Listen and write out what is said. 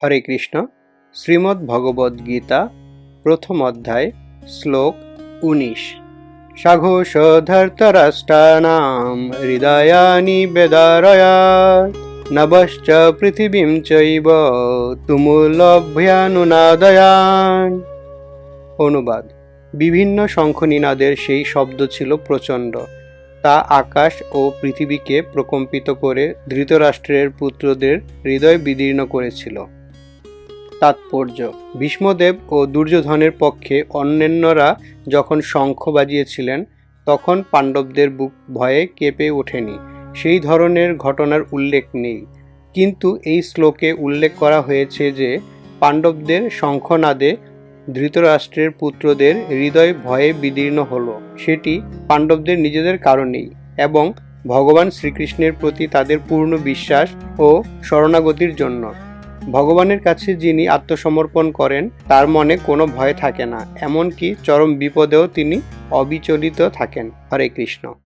হরে কৃষ্ণ। শ্রীমদ্ ভগবদ্ গীতা প্রথম অধ্যায় শ্লোক 19। সাঘোষ ধর্তরাষ্ট্রাণাম হৃদয়ানি বেদারয়াৎ নভশ্চ পৃথিবীম চৈব তুমুলভ্যানুনাদয়ান। অনুবাদ: বিভিন্ন শঙ্খনিনাদের সেই শব্দ ছিল প্রচণ্ড, তা আকাশ ও পৃথিবীকে প্রকম্পিত করে ধৃতরাষ্ট্রের পুত্রদের হৃদয় বিদীর্ণ করেছিল। তাৎপর্য: ভীষ্মদেব ও দুর্যোধনের পক্ষে অন্যান্যরা যখন শঙ্খ বাজিয়েছিলেন তখন পাণ্ডবদের বুক ভয়ে কেঁপে ওঠেনি। সেই ধরনের ঘটনার উল্লেখ নেই, কিন্তু এই শ্লোকে উল্লেখ করা হয়েছে যে পাণ্ডবদের শঙ্খনাদে ধৃতরাষ্ট্রের পুত্রদের হৃদয় ভয়ে বিদীর্ণ হলো। সেটি পাণ্ডবদের নিজেদের কারণেই এবং ভগবান শ্রীকৃষ্ণের প্রতি তাদের পূর্ণ বিশ্বাস ও শরণাগতির জন্য। ভগবানের কাছে যিনি আত্মসমর্পণ করেন তার মনে কোনো ভয় থাকে না, এমনকি চরম বিপদেও তিনি অবিচলিত থাকেন। হরে কৃষ্ণ।